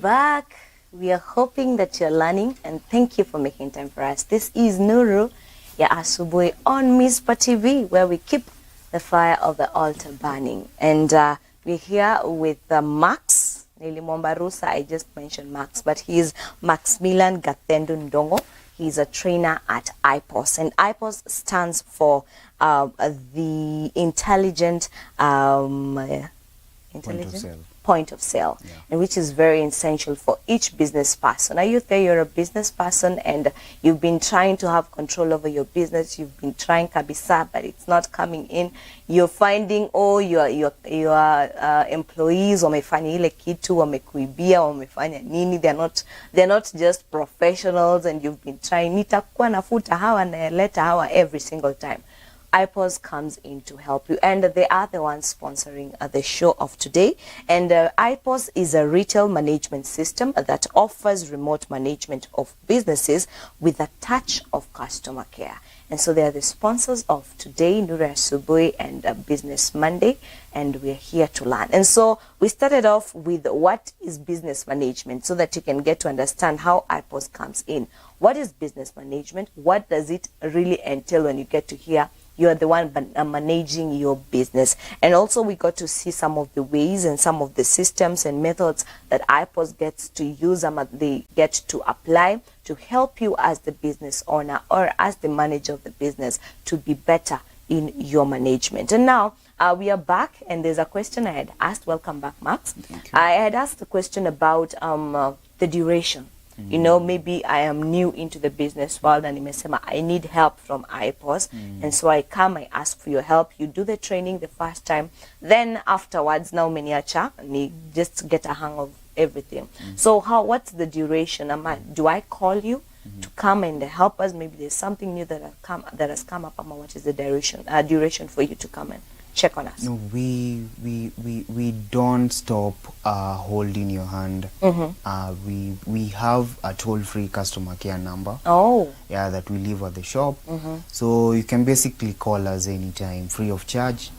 back. We are hoping that you're learning, and thank you for making time for us. This is Nuru ya Asubuhi on Mizpah Tv, where we keep the fire of the altar burning. And we're here with Max Nilimwomba Rusa. I just mentioned Max, but he's Maximilian Gathendo Ndongo. He's a trainer at IPOS, and IPOS stands for the intelligent point of sale, yeah. And which is very essential for each business person. Are you there? You're a business person and you've been trying to have control over your business. You've been trying kabisa, but it's not coming in. You're finding your employees wamefanya ile kitu, wamekuibia, wamefanya nini. They're not just professionals, and you've been trying. Nitakuwa nafuta hawa na leta hawa every single time. IPOS comes in to help you, and they are the ones sponsoring the show of today. And IPOS is a retail management system that offers remote management of businesses with a touch of customer care. And so they are the sponsors of today, Nuru ya Asubuhi and Business Monday, and we're here to learn. And so we started off with what is business management, so that you can get to understand how IPOS comes in. What is business management? What does it really entail when you get to hear you're the one managing your business? And also we got to see some of the ways and some of the systems and methods that IPOS gets to use and they get to apply to help you as the business owner or as the manager of the business to be better in your management. And now we are back, and there's a question I had asked. Welcome back, Max. Thank you. I had asked a question about the duration. You know, maybe I am new into the business world and nimesema I need help from IPOS. And so I come, I ask for your help. You do the training the first time. Then afterwards, now meniacha, and just get a hang of everything. So what's the duration? Do I call you to come and help us? Maybe there's something new that has come up. What is the duration for you to come and check on us? No, we don't stop holding your hand. We have a toll-free customer care number. Oh. Yeah, that we leave at the shop. So you can basically call us anytime, free of charge.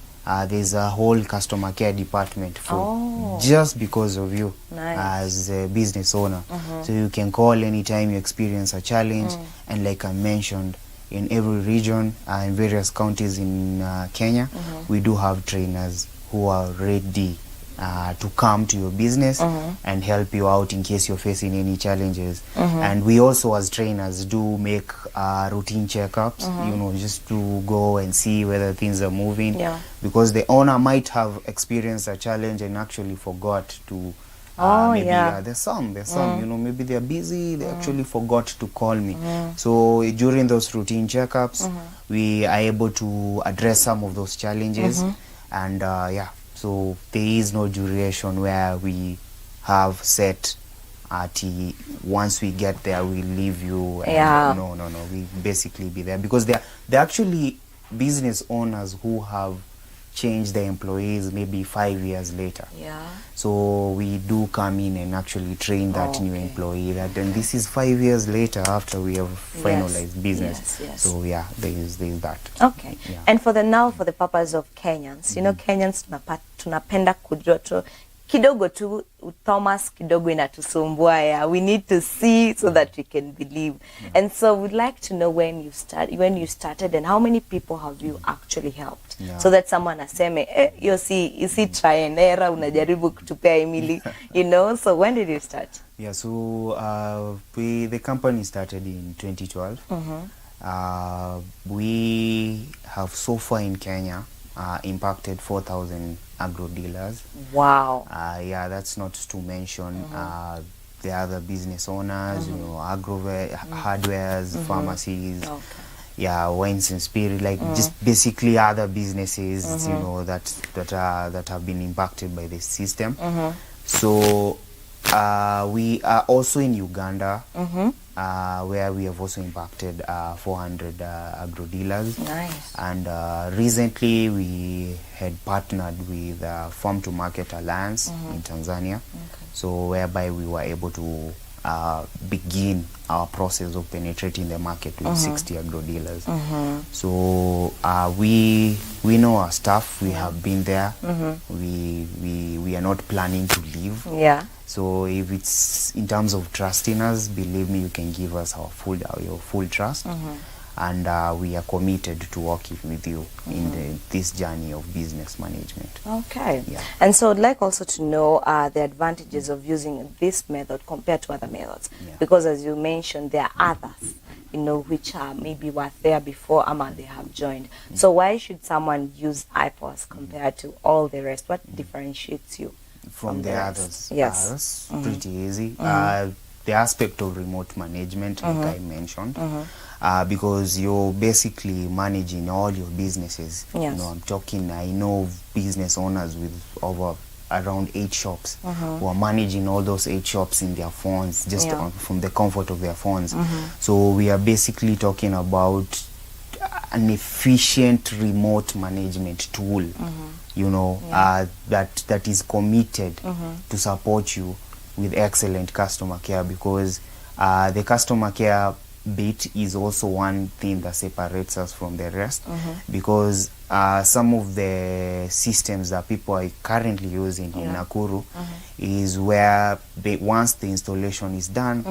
There's a whole customer care department for just because of you. Nice. As a business owner. So you can call anytime you experience a challenge. And like I mentioned, in every region, in various counties in Kenya, we do have trainers who are ready to come to your business and help you out in case you're facing any challenges. And we also, as trainers, do make routine checkups, you know, just to go and see whether things are moving. Yeah. Because the owner might have experienced a challenge and actually forgot to there's some you know, maybe they're busy, they actually forgot to call me. So during those routine checkups, we are able to address some of those challenges. And so there is no duration where we have set once we get there we leave you. And no, we basically be there, because they're actually business owners who have change their employees maybe 5 years later. Yeah. So we do come in and actually train that new employee. And this is 5 years later after we have finalized business. Yes. So yeah, there is that. Okay. Yeah. And for the purpose of Kenyans, you know, Kenyans tunapenda kujua tu kidogo tu, Thomas kidogo inatusumbua ya. We need to see so that we can believe. And so we'd like to know when you started and how many people have you actually helped, so that someone aseme you see try and error, unajaribu kutupea Emily, you know. So when did you start? Yeah, so the company started in 2012. We have so far in Kenya impacted 4,000 agro dealers. Wow. Yeah, that's not to mention the other business owners, you know, agro hardwares, pharmacies, yeah, wines and spirit, like just basically other businesses, you know, that have been impacted by the system. So we are also in Uganda, where we have also impacted 400 agro dealers. Nice. And recently we had partnered with Farm to Market Alliance in Tanzania, so whereby we were able to begin our process of penetrating the market with 60 agro dealers. So we know our stuff. We have been there. We are not planning to leave. Yeah. So if it's in terms of trusting us, believe me, you can give us your full trust. And we are committed to working with you in this journey of business management. Okay. Yeah. And so I'd like also to know the advantages of using this method compared to other methods. Yeah. Because as you mentioned, there are others, which maybe were there before they have joined. So why should someone use IPOS compared to all the rest? What differentiates you from the others? Yes. Pretty easy. The aspect of remote management, like I mentioned, because you're basically managing all your businesses. Yes. I know business owners with over around 8 shops who are managing all those 8 shops in their phones, just from the comfort of their phones. So we are basically talking about an efficient remote management tool, that is committed to support you with excellent customer care, because the customer care bit is also one thing that separates us from the rest, because some of the systems that people are currently using in Nakuru is where once the installation is done,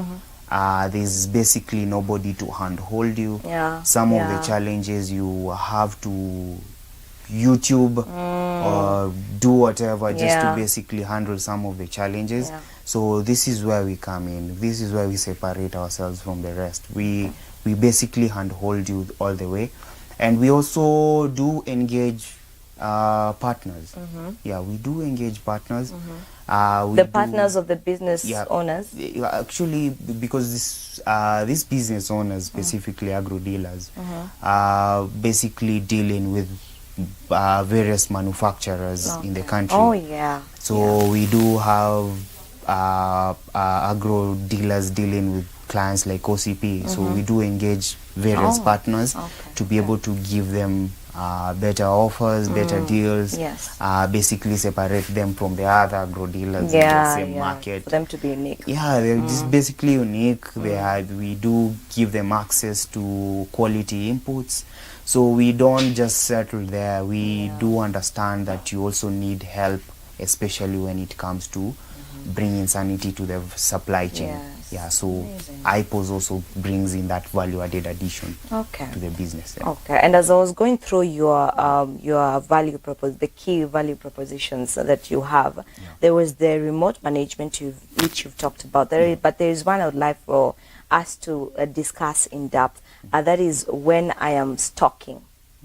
there's basically nobody to handhold you. Some of the challenges you have to YouTube or do whatever just to basically handle some of the challenges. So this is where we come in. This is where we separate ourselves from the rest. We basically handhold you all the way, and we also do engage partners. Yeah, we do engage partners. The partners of the business owners. Actually, because these business owners, specifically agro dealers, are basically dealing with various manufacturers in the country. Oh yeah. So we do have agro dealers dealing with clients like OCP. So we do engage various partners to be able to give them better offers, better deals, basically separate them from the other agro dealers in the same market. For them to be unique. Yeah, they're just basically unique. We do give them access to quality inputs. So we don't just settle there. We do understand that you also need help, especially when it comes to bringing sanity to the supply chain. So IPOS also brings in that value-added addition to the business. Okay, and as I was going through your the key value propositions that you have, there was the remote management which you've talked about. But there is one I would like for us to discuss in depth. That is when I am stocking.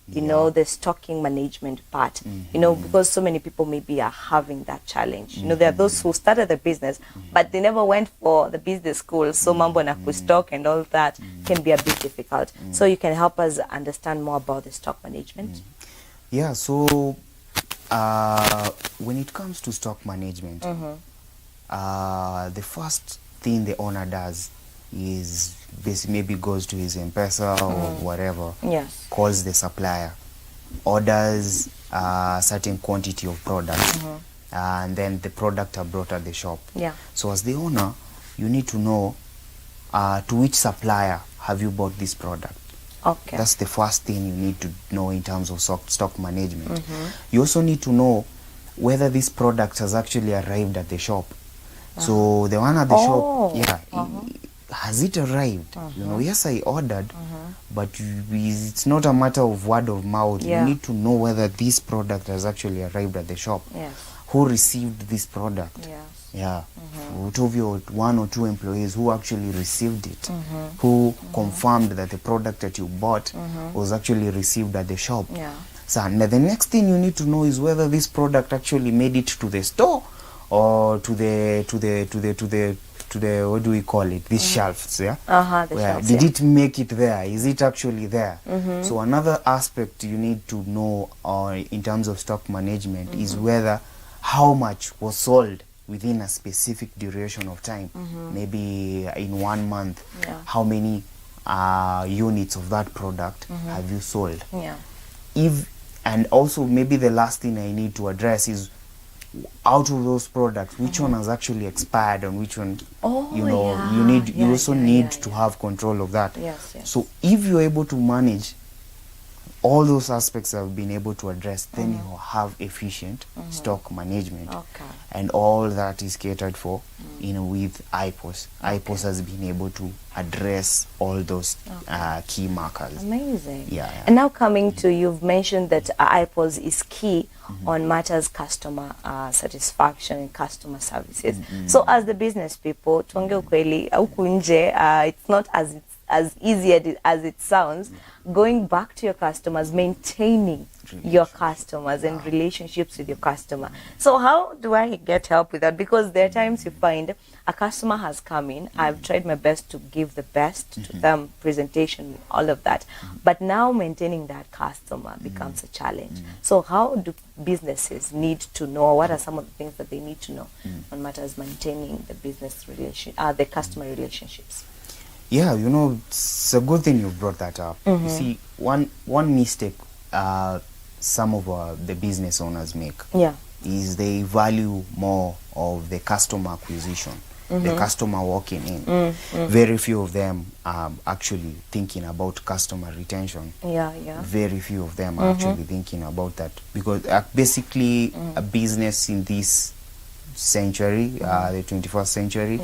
The stocking management part, because so many people maybe are having that challenge. There are those who started the business, but they never went for the business school. So mambo na stock and all that can be a bit difficult. So you can help us understand more about the stock management. Yeah, so when it comes to stock management, the first thing the owner does is maybe goes to his MPESA or whatever, calls the supplier, orders a certain quantity of product, and then the product are brought at the shop. So as the owner, you need to know to which supplier have you bought this product. That's the first thing you need to know in terms of stock management. You also need to know whether this product has actually arrived at the shop. So the one at the shop, has it arrived? Yes, I ordered, but it's not a matter of word of mouth. You need to know whether this product has actually arrived at the shop. Who received this product? Out of your 1 or 2 employees, who actually received it? Who confirmed that the product that you bought was actually received at the shop? So now the next thing you need to know is whether this product actually made it to the store or to the what do we call it, these shelves, shelves, did it make it there? Is it actually there? So another aspect you need to know in terms of stock management is whether how much was sold within a specific duration of time. Maybe in 1 month, how many units of that product have you sold? And also maybe the last thing I need to address is out of those products, which one has actually expired and which one, Oh, you know, yeah. you also need to have control of that. Yes, yes. So if you're able to manage all those aspects I've been able to address, then you have efficient stock management. Okay. And all that is catered for, you know, with IPOS. IPOS has been able to address all those key markers. Amazing. Yeah. And now coming to, you've mentioned that IPOS is key on matters customer satisfaction and customer services. So as the business people, tuonge ukweli, huku nje, it's not as easy as it sounds. Going back to your customers, maintaining your customers and relationships with your customer. So how do I get help with that? Because there are times you find a customer has come in, I've tried my best to give the best to them, presentation, all of that, but now maintaining that customer becomes a challenge. So how do businesses need to know, what are some of the things that they need to know on matters maintaining the business relation, the customer relationships? Yeah, you know, it's a good thing you brought that up. You see, one mistake some of the business owners make is they value more of the customer acquisition, the customer walking in. Very few of them are actually thinking about customer retention. Very few of them are actually thinking about that, because basically a business in this century, the 21st century,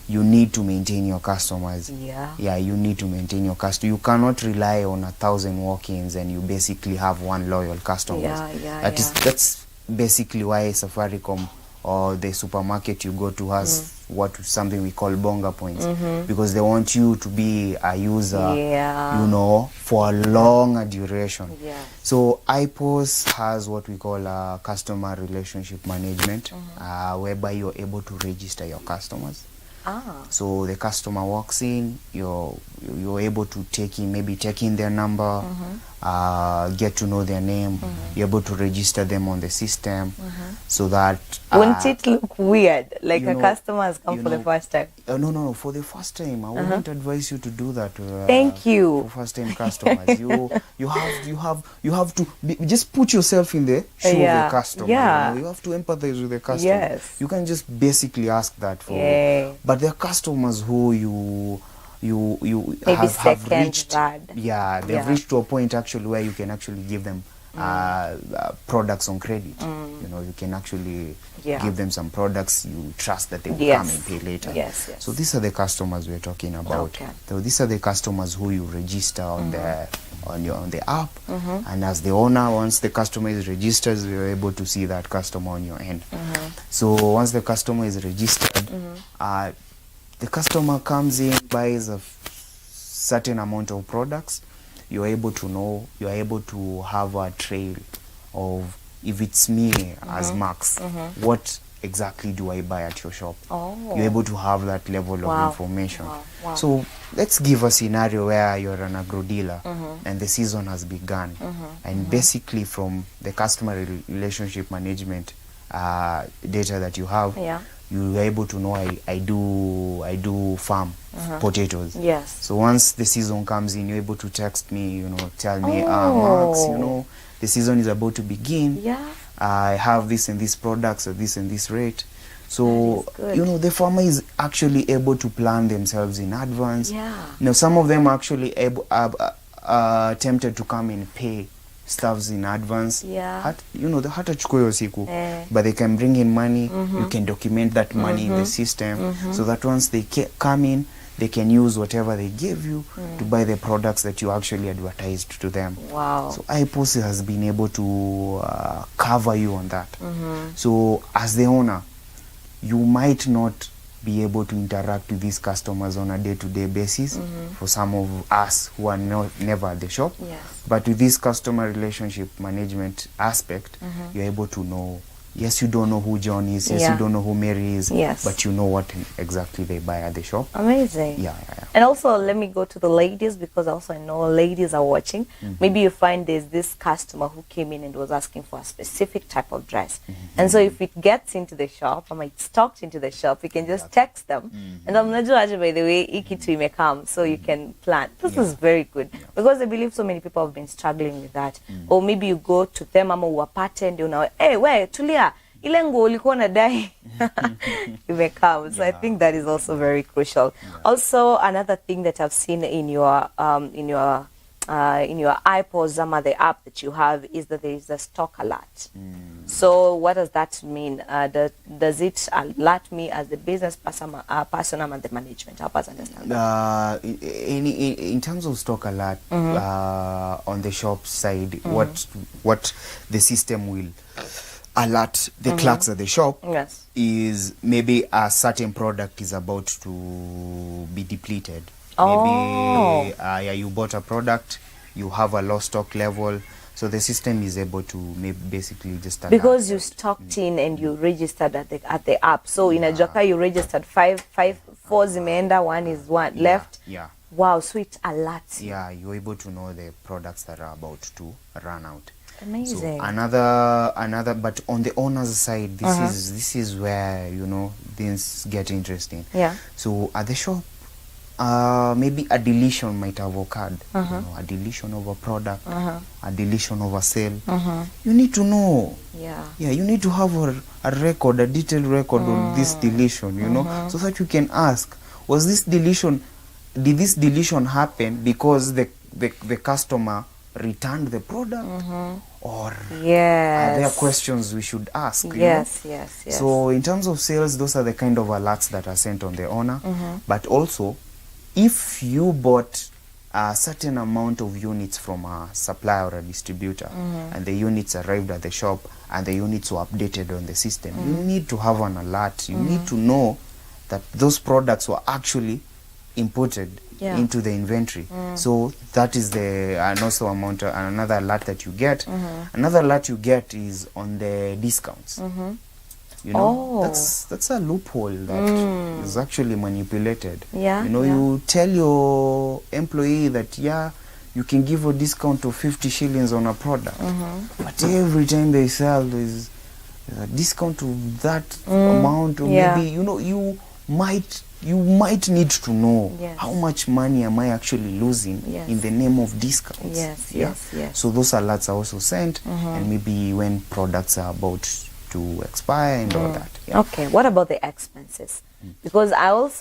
you need to maintain your customers. You need to maintain your customer. You cannot rely on 1,000 walk-ins and you basically have one loyal customer. That's basically why Safaricom or the supermarket you go to has something we call bonga points, because they want you to be a user, you know, for a longer duration. So IPOS has what we call customer relationship management, whereby you're able to register your customers. So the customer walks in, you're able to take in their number, get to know their name, you're able to register them on the system, so that won't it look weird, like a customer has come for the first time? No, for the first time I wouldn't advise you to do that. Thank you. For first time customers, you have to just put yourself in the shoe of the customer. You know, you have to empathize with the customer. You can just basically ask that for. But there are customers who you have reached. They've reached to a point actually where you can actually give them products on credit. You know, you can actually give them some products you trust that they will come and pay later. So these are the customers we're talking about. So these are the customers who you register on the app, and as the owner, once the customer is registered, you're able to see that customer on your end. So once the customer is registered, the customer comes in, buys a certain amount of products, you're able to know, you're able to have a trail of, if it's me as Max, what exactly do I buy at your shop? You're able to have that level of information. So let's give a scenario where you're an agro dealer and the season has begun, and basically from the customer relationship management data that you have, you're able to know I do farm potatoes. So once the season comes in, you're able to text me, you know, tell me, Max, you know, the season is about to begin. I have this and this products at this and this rate. So, you know, the farmer is actually able to plan themselves in advance. Now, some of them are actually tempted to come and pay stuffs in advance. You know, the hata chukua hiyo siku, but they can bring in money. You can document that money in the system, so that once they come in, they can use whatever they give you to buy the products that you actually advertised to them. So IPOS has been able to cover you on that. So as the owner, you might not be able to interact with these customers on a day-to-day basis for some of us who are never at the shop. But with this customer relationship management aspect, you're able to know, yes, you don't know who John is, yes, you don't know who Mary is, but you know what exactly they buy at the shop. Amazing. And also, let me go to the ladies, because also I know ladies are watching. Maybe you find there's this customer who came in and was asking for a specific type of dress. And so if it gets into the shop, or it's stocked into the shop, you can just text them. And I'm not sure, by the way, ikitu may come, so you can plan. This is very good, because I believe so many people have been struggling with that. Or maybe you go to them, ama uwapate, and you know, hey, where, tulia, ile nguo ulikuwa unadai imekam. So I think that is also very crucial. Also, another thing that I've seen in your iPOS, the app that you have, is that there is a stock alert. So what does that mean? Does it alert me as the business person and the management? Help us understand that. In terms of stock alert, on the shop side, what the system will alert the clerks at the shop is maybe a certain product is about to be depleted. Maybe you bought a product, you have a low stock level, so the system is able to basically just because you stocked in and you registered at the app. So in a Jaka you registered 4 zimeenda, 1 is left. Wow, so it alerts. Yeah, you're able to know the products that are about to run out. Amazing. So another, but on the owner's side, this is where things get interesting. Yeah. So at the shop, maybe a deletion might have occurred. A deletion of a product, a deletion of a sale. You need to know. Yeah, you need to have a record, a detailed record on this deletion, so that you can ask, was this deletion, did this deletion happen because the customer returned the product, or are there questions we should ask? Yes. So in terms of sales, those are the kind of alerts that are sent on the owner. But also, if you bought a certain amount of units from a supplier or a distributor, and the units arrived at the shop and the units were updated on the system, you need to have an alert. You need to know that those products were actually imported into the inventory. So that is also another alert that you get. Another alert you get is on the discounts. That's a loophole that is actually manipulated. You tell your employee that you can give a discount of 50 shillings on a product, but every time they sell there's a discount of that amount, or maybe you might need to know how much money am I actually losing in the name of discounts. So those alerts are also sent, and maybe when products are about to expire and all that. Okay, what about the expenses? Because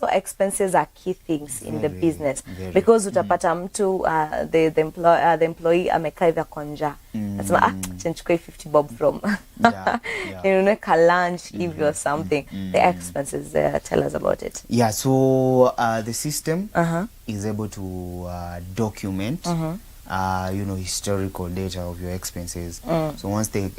expenses are key things in the business. Because utapata mtu the employee amekaa hivi konja, nasema chukue 50 bob from ka lunch hivi or something. The expenses, tell us about it. So the system is able to document historical data of your expenses. So once the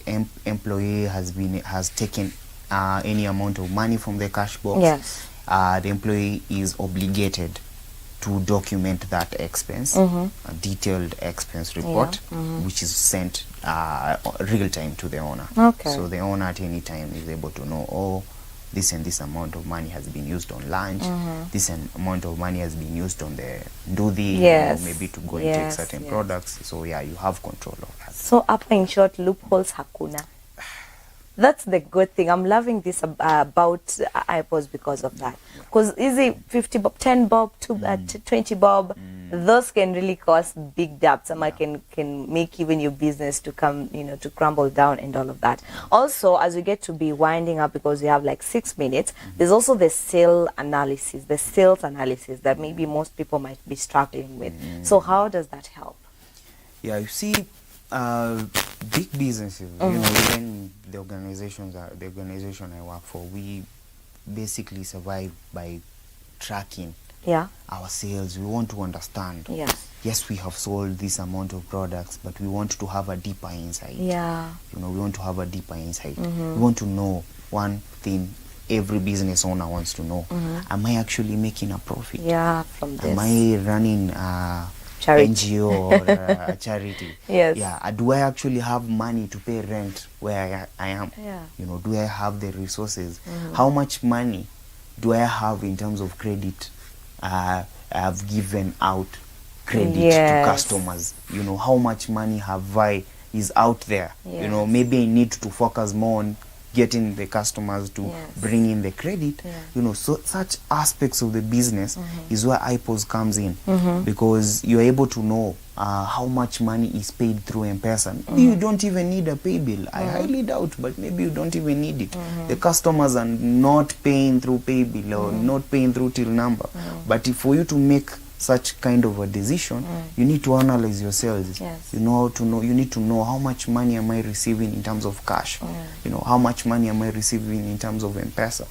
employee has taken any amount of money from the cash box, the employee is obligated to document that expense, a detailed expense report, which is sent real time to the owner. So the owner at any time is able to know, this and this amount of money has been used on lunch, this amount of money has been used on the Ndudhi, maybe to go and take certain products. So you have control of that. So in short, loopholes hakuna. That's the good thing. I'm loving this about iPOS because of that. Because easy 50 bob, 10 bob, 20 bob, those can really cause big debts. Some can make even your business to come, to crumble down and all of that. Also, as we get to be winding up, because we have like 6 minutes, there's also the sales analysis that maybe most people might be struggling with. So how does that help? You see, big businesses, even the organization I work for, we basically survive by tracking our sales. We want to understand. Yes, we have sold this amount of products, but we want to have a deeper insight. We want to have a deeper insight. We want to know one thing every business owner wants to know. Am I actually making a profit? From this. Am I running charity. NGO or a charity? Do I actually have money to pay rent where I am? Do I have the resources? How much money do I have in terms of credit? I have given out credit to customers. How much money have I is out there? Maybe I need to focus more on getting the customers to bring in the credit, you know, so such aspects of the business is where iPOS comes in, because you're able to know how much money is paid through MPESA. Maybe you don't even need a Paybill. I highly doubt, but maybe you don't even need it. The customers are not paying through Paybill or not paying through till number. But if for you to make such kind of a decision, you need to analyze your sales. You know how to know. You need to know how much money am I receiving in terms of cash. You know, how much money am I receiving in terms of MPESA.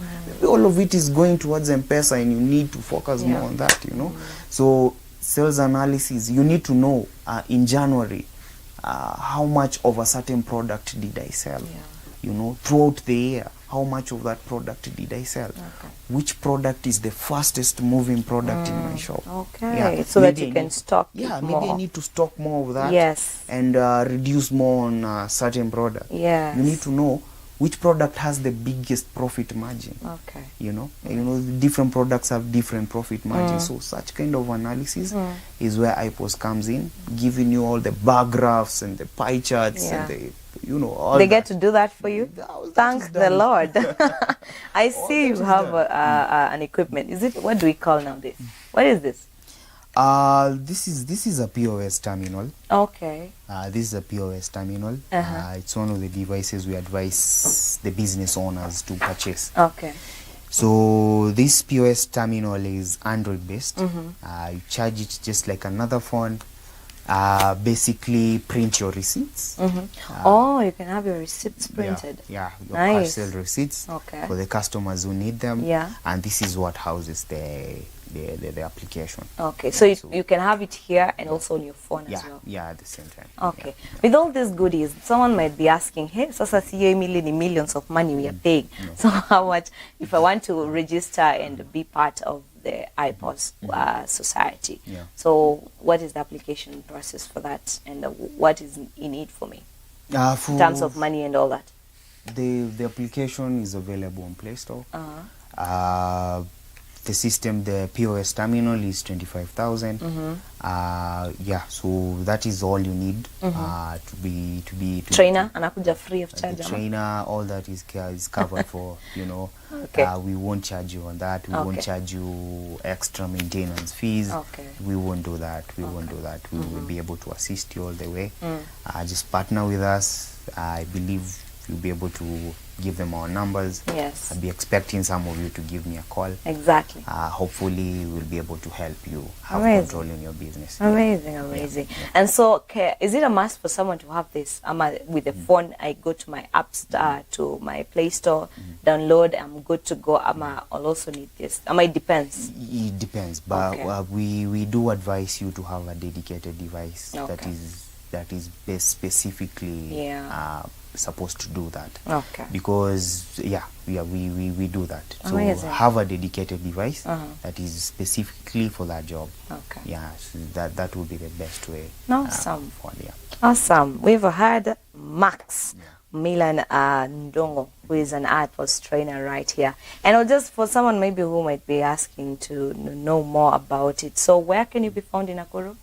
All of it is going towards MPESA, and you need to focus more on that. You know, so sales analysis. You need to know in January how much of a certain product did I sell. You know, throughout the year, how much of that product did I sell? Which product is the fastest moving product in my shop? So that you can stock maybe more. I need to stock more of that. And reduce more on certain product. You need to know which product has the biggest profit margin. You know, different products have different profit margins. So such kind of analysis is where iPOS comes in, giving you all the bar graphs and the pie charts and the, you know, all they get to do that for you. Thank the Lord. I see you have an equipment. Is it, what do we call now this? What is this? This is a POS terminal. This is a POS terminal. It's one of the devices we advise the business owners to purchase. So this POS terminal is Android based. You charge it just like another phone. Basically print your receipts. You can have your receipts printed. Your parcel receipts for the customers who need them. And this is what houses the application. So you can have it here and also on your phone as well. At the same time. With all these goodies, someone might be asking, hey, sasa siyo millions of money we are paying. So how much, if I want to register and be part of the iPOS society, so what is the application process for that, and what is in it for me in terms of money and all that? The application is available on Play Store. The system, the POS terminal is 25,000. So that is all you need to be trainer anakuja free of charge. The trainer, all that is covered for, you know. We won't charge you on that. We won't charge you extra maintenance fees. We won't do that. We won't do that. We will be able to assist you all the way. Just partner with us. I believe you'll be able to give them our numbers. I'll be expecting some of you to give me a call. Hopefully we'll be able to help you have control in your business. Amazing. And so is it a must for someone to have this? With the phone, I go to my app store, to my Play Store, download, I'm good to go. I'll also need this. It depends. It depends, but we do advise you to have a dedicated device that is specifically supposed to do that. Because we do that. So have a dedicated device that is specifically for that job. So that would be the best way. Awesome. We've had Max Milan Ndongo, who is an iPOS trainer right here. And just for someone maybe who might be asking to know more about it, so where can you be found in Nakuru?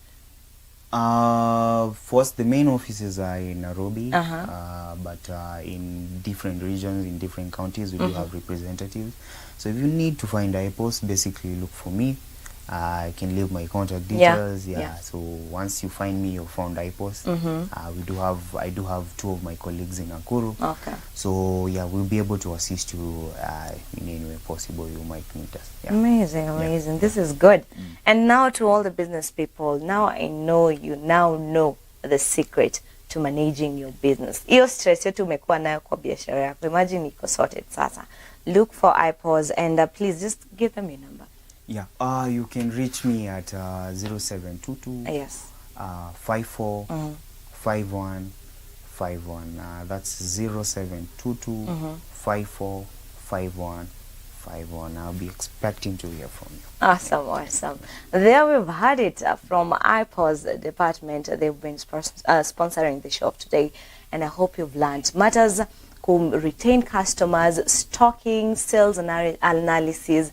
First, the main offices are in Nairobi, but in different regions, in different counties, we do have representatives. So if you need to find iPOS, basically look for me. I can leave my contact details. So once you find me, you'll found iPOS. I do have two of my colleagues in Nakuru. So we'll be able to assist you in any way possible. You might meet us. Amazing. This is good. And now to all the business people, now I know you now know the secret to managing your business. Iyo stress yetu umekuwa nayo kwa biashara yako. Imagine iko sorted sasa. Look for iPOS and please just give them your number. You can reach me at 0722 54 51 51. That's 0722 54 51 51. I'll be expecting to hear from you. Awesome. There we've had it from iPOS department. They've been sponsoring the show today, and I hope you've learned matters. Retain customers, stocking, sales analysis,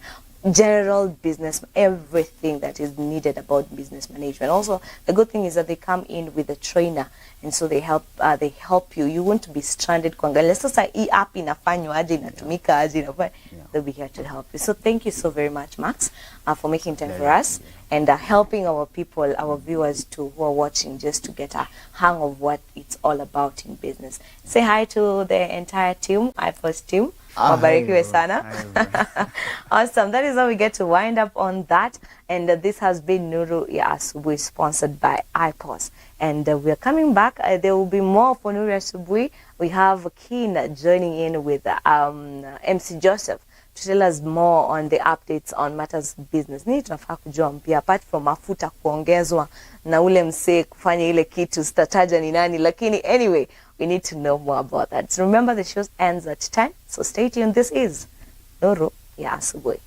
general business, everything that is needed about business management. Also, the good thing is that they come in with a trainer, and so they help you. You won't be stranded kuangalia sasa hii app inafanywa aje, inatumika aje, inafanya. They'll be here to help you. So thank you so very much, Max, for making time for us and helping our people, our viewers too, who are watching, just to get a hang of what it's all about in business. Say hi to the entire team, iPost team. Wabarikiwe sana. Awesome. That is how we get to wind up on that. And this has been Nuru ya Asubuhi, sponsored by iPost. And we are coming back. There will be more for Nuru ya Asubuhi. We have Keen joining in with MC Joseph to tell us more on the updates on matters business. Nini tunafaa kujua mpya apart from mafuta kuongezwa na ule msee kufanya ile kitu sitataja ni nani, lakini anyway, we need to know more about that. So remember, the show ends at 10, so stay tuned. This is Nuru ya Asubuhi.